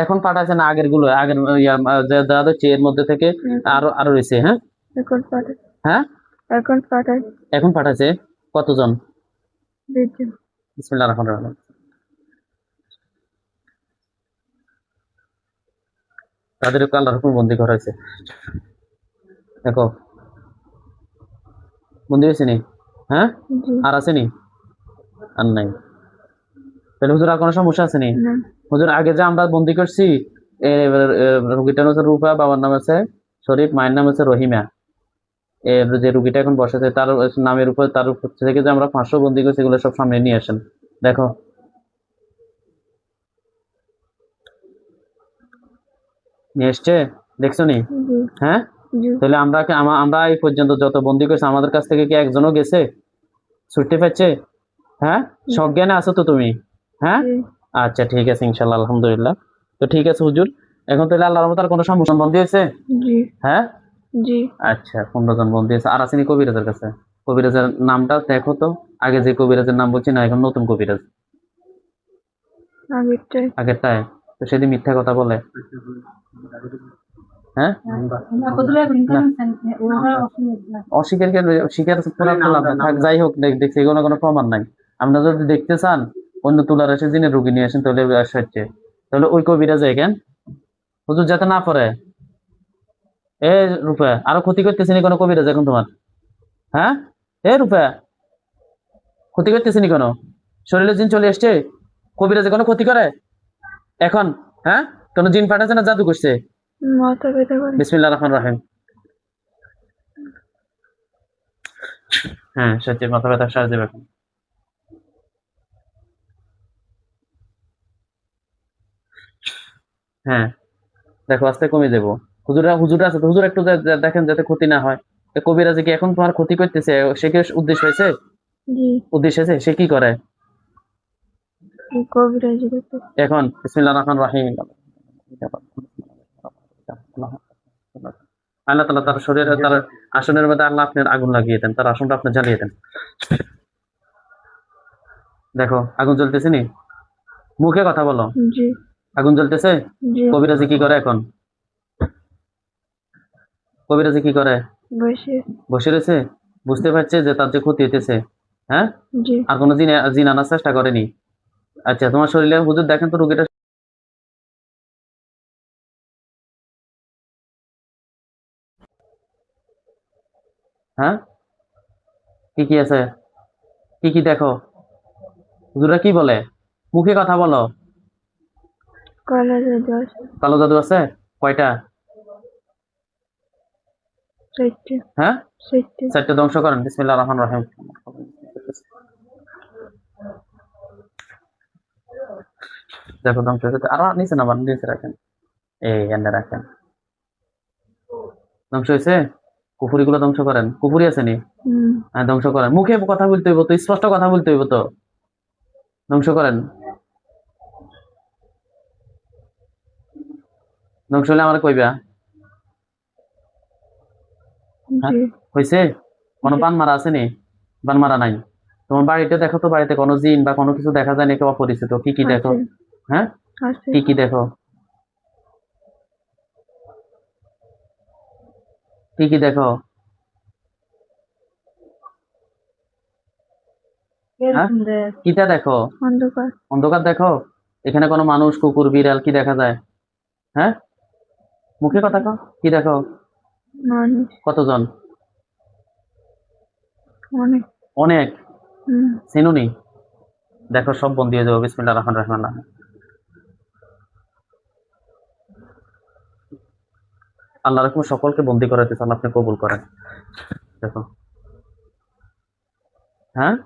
এখন পাঠাইছে না আগের গুলো, আগের যা হচ্ছে এর মধ্যে থেকে আরো আরো রয়েছে। হ্যাঁ এখন পাঠাই। হ্যাঁ এখন পাঠাই। এখন পাঠাইছে কতজন? 2 জন। বিসমিল্লাহির রহমানির রহিম। তাদেরকে আল্লাহর হুকুম বন্দি করা হয়েছে। দেখো বন্দি হয়েছে নি? হ্যাঁ জি। আর আছে নি? আর নাই। তাহলে হুজুর আর কোনো সমস্যা আছে নি? না। হুজুর আগে যে আমরা বন্দি করছি, রুগীটার হচ্ছে রূপা, বাবার নাম আছে শরীফ, মায়ের নাম হচ্ছে রহিমা। এর যে রুগীটা এখন বসেছে তার নামের উপর, তার উপর থেকে যে আমরা 500 বন্দি করছি, এগুলো সব সামনে নিয়ে আসেন। দেখো নিয়ে এসছে, দেখছো নি? জি। হ্যাঁ জি। তাহলে আমরা এই পর্যন্ত যত বন্দি করছি আমাদের কাছ থেকে কি একজনও গেছে ছুটতে পারছে? হ্যাঁ সজ্ঞানে আছো তো তুমি? হ্যাঁ জি। আচ্ছা ঠিক আছে, ইনশাল্লাহ, আলহামদুলিল্লাহ। তো ঠিক আছে হুজুর, এখন তাহলে আল্লাহর রহমতে আর কোনো সমস্যা বন্দি হয়েছে? জি। হ্যাঁ জি। আচ্ছা 15 জন বন্দি আছে। আর আসেনি কবিরাজের কাছে? কবিরাজের নামটা দেখো তো, আগে যে কবিরাজের নাম বলছি না, এখন নতুন কবিরাজ আগেরটাই। আগেরটায়। তো সেদিন মিথ্যা কথা বলে। হ্যাঁ অস্বীকার স্বীকার করার তো লাভ নাই। থাক, যাই হোক, দেখছি এগুলো কোনো প্রমাণ নাই। আপনারা যদি দেখতে চান অন্য তুলার এসে দিনে রুগী নিয়ে আসেন, তাহলে হচ্ছে, তাহলে ওই কবিরাজ কেন হুজুর যাতে না পড়ে। এ রূপা, আরো ক্ষতি করতেছে নি কোনো কবিরাজ এখন তোমার? হ্যাঁ এ রূপা, ক্ষতি করতেছে নি কোনো? শরীরে জিন চলে এসছে, কবিরাজে কোনো ক্ষতি করে এখন? হ্যাঁ কোনো জিন পাঠাচ্ছে না জাদু করছে? মাথা ব্যথা করে। বিসমিল্লাহির রহমানির রহিম। হ্যাঁ সত্যি মাথা ব্যথার সাহায্য দেবে এখন। হ্যাঁ দেখো আস্তে কমে যাবো। হুজুরা আছে তো, হুজুর একটু দেখেন যাতে ক্ষতি না হয়। কবিরাজে কি এখন তোমার ক্ষতি করতেছে? সে কি উদ্দেশ্য হয়েছে? জি। উদ্দেশ্য হয়েছে, সে কি করে কবিরাজি করতে। এখন? বিসমিল্লাহির রহমানির রহিম। আল্লাহ তাআলা তার শরীরে, তার আসনের মধ্যে আল্লাহ আপনার আগুন লাগিয়ে দেন, তার আসনটা আপনি জ্বালিয়ে দেন। দেখো আগুন জ্বলতেছে নি? মুখে কথা বলো। জি। আগুন জ্বলতেছে? জি। কবিরাজি কি করে এখন? কবিরাজি কি করে? বসে। বসে রয়েছে, বুঝতে পারছে যে তার যে ক্ষতি হইতেছে। হ্যাঁ জি। আর কোনো জিন আনার চেষ্টা করেনি? আচ্ছা তোমার শরীরে হুজুর দেখেন তো রুগীটা। হ্যাঁ কি কি আছে? কি কি দেখো? হুজুরা কি বলে? মুখে কথা বলো। কালো জাদু আছে। কালো জাদু আছে? কয়টা? 4টে। হ্যাঁ 4টে। 4টে ধ্বংস করেন বিসমিল্লাহির রহমানির রহিম। দেখো ধ্বংস হয়েছে, আরো নিচে নামান, নিচে রাখেন, এই এনে রাখেন। ধ্বংস হয়েছে? কুফুরি গুলো ধ্বংস করেন। কুফুরি আছে নি? হ্যাঁ ধ্বংস করেন। মুখে কথা বলতে হইব তো, স্পষ্ট কথা বলতে হইব তো। ধ্বংস করেন। ধ্বংস হলে আমার কইবা। হ্যাঁ জি। হয়েছে? কোনো বান মারা আছে নি? বান মারা নাই? তোমার বাড়িতে দেখো তো, বাড়িতে কোনো জিন বা কোনো কিছু দেখা যায় নাকি অপরিচিত? কি কি দেখো? আছে। হ্যাঁ আছে। কি কি দেখো? কি কি দেখো? হ্যাঁ কিটা দেখো? অন্ধকার। অন্ধকার দেখো? এখানে কোনো মানুষ, কুকুর, বিড়াল কি দেখা যায়? হ্যাঁ মুখে কথা কও, কি দেখো? মানুষ। কতজন? অনেক। অনেক। হুম। চিনুনি? দেখো সব বন্দি হয়ে যাবো বিসমিল্লাহির রহমানির রহিম। আল্লাহ রকম সকলকে বন্দি করাতে চান, আপনি কবুল করেন। দেখো হ্যাঁ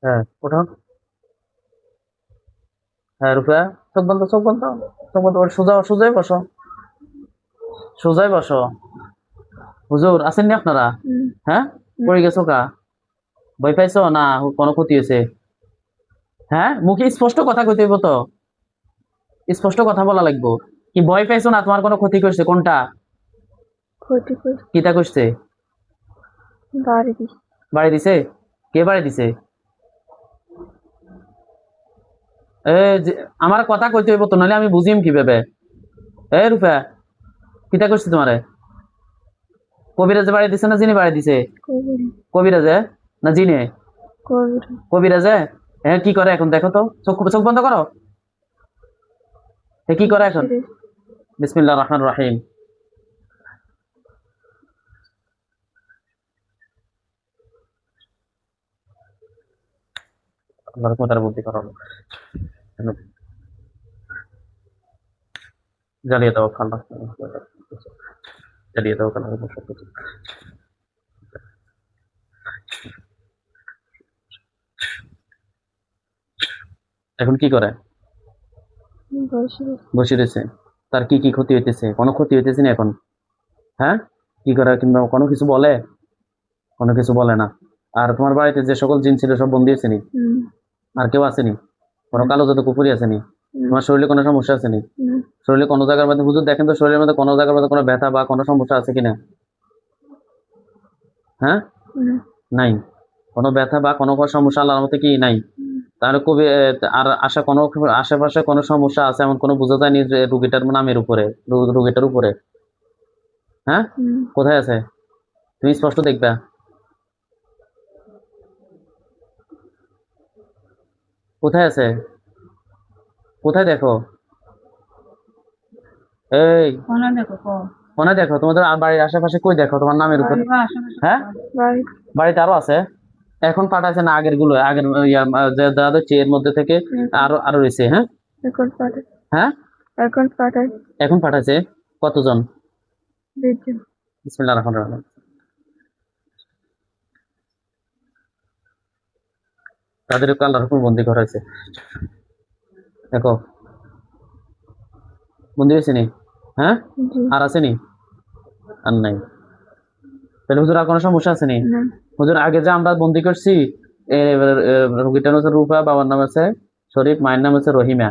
হ্যাঁ ওঠো। হ্যাঁ রূপা, চোখ বন্ধ, চোখ বন্ধ, চোখ বন্ধ, সোজা সোজাই বসো। সোজাই বসো। হুজুর আছেন নি আপনারা? হ্যাঁ, পড়ে গেছো কা? ভয় পাইছো না কোনো ক্ষতি হয়েছে? হ্যাঁ, মুখে স্পষ্ট কথা কইতে হইব তো, স্পষ্ট কথা বলা লাগবো। কি ভয় পাইছো না তোমার কোনো ক্ষতি করছে কোনটা? ক্ষতি করে কিটা করছে? বাড়ি দিস বাড়ি দিছে? কে বাড়ি দিছে? এ আমার কথা কইতে হইব তো, নাহলে আমি বুঝিম কিভাবে? রূপা, কিটা করছে তোমারে? কবিরাজে বাড়ি দিছে না জিনে বাড়ি দিছে? কবির কবিরাজে না জিনে? কবির কবিরাজে। হ্যাঁ, কি করে এখন দেখো তো, চোখ চোখ বন্ধ করো। কি করে এখন? বিসমিল্লাহির রহমানির রহিম। আল্লাহর কথার বুদ্ধি করানো, জ্বালিয়ে দাও খান্না, জ্বালিয়ে দাও খান্না। এখন কি করে? বসে বসে রয়েছে। তার কি কি ক্ষতি হইতেছে? কোনো ক্ষতি হইতেছে না এখন? হ্যাঁ, কি করে কিংবা কোনো কিছু বলে? কোনো কিছু বলে না। আর তোমার বাড়িতে যে সকল জিন ছিল সব বন্দি হয়েছে নি? আর কেউ আসেনি? কোনো কালো জাদু কুপুরি আসেনি? তোমার শরীরে কোনো সমস্যা আসেনি? শরীরে কোনো জায়গার মধ্যে, হুজুর দেখেন তো শরীরের মধ্যে কোনো জায়গার মধ্যে কোনো ব্যথা বা কোনো সমস্যা আছে কিনা? হ্যাঁ, নাই। কোনো ব্যথা বা কোনো সমস্যা আল্লাহর মধ্যে কি নাই? তাহলে কবি আর কোনো আশেপাশে কোনো সমস্যা আছে এমন কোনো বোঝা যায়নি যে রুগীটার নামের উপরে, রুগীটার উপরে? হ্যাঁ, কোথায় আছে? তুমি স্পষ্ট দেখবা। কোথায় আছে? কোথায় দেখো? এই কোনায় দেখো, তোমাদের বাড়ির আশেপাশে কই দেখো তোমার নামের উপরে? হ্যাঁ, বাড়ি বাড়িতে আরো আছে? এখন পাঠাইছে না আগের গুলো, আগের যে দাদা চেয়ের মধ্যে থেকে আরো আরো রয়েছে? হ্যাঁ, এখন পাঠাই হ্যাঁ, এখন পাঠাই এখন পাঠাইছে। কতজন? দিচ্ছেন বিসমিল্লাহির রহমানির রহিম। তাদেরকে আল্লাহর হুকুম বন্দি করা হয়েছে। দেখো, বন্দি হয়েছে নি? হ্যাঁ, জি আর আছে নি? আর নাই। তাহলে হুজুর আর কোনো সমস্যা আছে নি? না হুজুর আগে যে আমরা বন্দি করছি, রুগীটার নাম হচ্ছে রূপা, বাবার নাম আছে শরীফ, মায়ের নাম হচ্ছে রহিমা।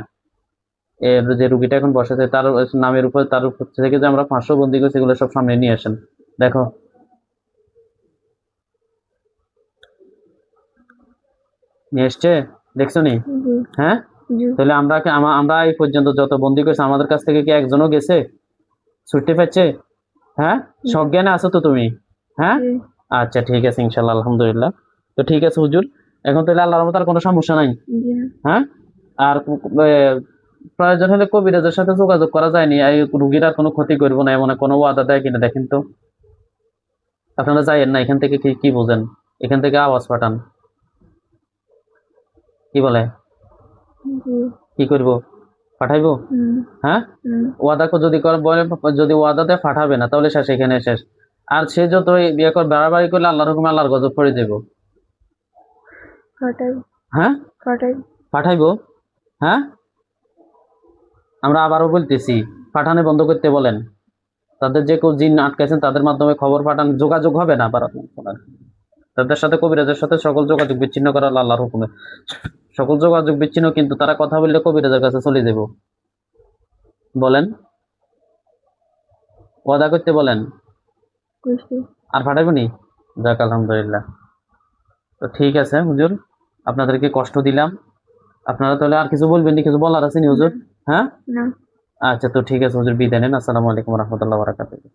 যে রুগীটা এখন বসেছে তার নামের উপর, তার উপর থেকে যে আমরা 500 বন্দি করছি, এগুলো সব সামনে নিয়ে আসেন। দেখো, নিয়ে এসছে, দেখছো নি? জি হ্যাঁ, জি তাহলে আমরা এই পর্যন্ত যত বন্দি করছি আমাদের কাছ থেকে কি একজনও গেছে ছুটতে পারছে? হ্যাঁ, সজ্ঞানে আছো তো তুমি? হ্যাঁ, জি আচ্ছা ঠিক আছে, ইনশাল্লাহ, আলহামদুলিল্লাহ। তো ঠিক আছে হুজুর, এখন তাহলে আল্লাহর মতো আর কোনো সমস্যা নাই? জি না হ্যাঁ, আর প্রয়োজন হলে কবিরাজের সাথে যোগাযোগ করা যায়নি, এই রুগীর আর কোনো ক্ষতি করবো না এমন কোনো ওয়াদা দেয় কিনা দেখেন তো। আপনারা যাইয়েন না এখান থেকে, কি কি বোঝেন? এখান থেকে আওয়াজ পাঠান। কি বলে? জি কি করব? পাঠাইবো? হ্যাঁ, ওয়াদা যদি বলে, যদি ওয়াদা দেয় পাঠাবে না, তাহলে শেষ, এখানে শেষ। আর সে যত বিয়ে করে বাড়াবাড়ি করলে আল্লাহর হুকুমে আল্লাহর গজব পড়ে দেব। পাঠাই হ্যাঁ, পাঠাই পাঠাইবো। হ্যাঁ, আমরা আবারও বলতেছি, পাঠানো বন্ধ করতে বলেন। তাদের যে কেউ জিন আটকাইছেন তাদের মাধ্যমে খবর পাঠান, যোগাযোগ হবে না আবার আপনার। তাদের সাথে কবিরাজের সাথে সকল যোগাযোগ বিচ্ছিন্ন করা আল্লাহর হুকুমে। সকল যোগাযোগ বিচ্ছিন্ন, কিন্তু তারা কথা বললে কবিরাজের কাছে চলে যাব। বলেন, ওয়াদা করতে বলেন। খুশি আর পাঠাবেনি? যাক, আলহামদুলিল্লাহ। তো ঠিক আছে হুজুর, আপনাদেরকে কষ্ট দিলাম। আপনারা তাহলে আর কিছু বলবেন, কিছু বলার আছে নি হুজুর? হ্যাঁ, না আচ্ছা, তো ঠিক আছে হুজুর, বিদায় নেন। আসসালামু আলাইকুম রহমতুল্লাহ বারাকাতুহু।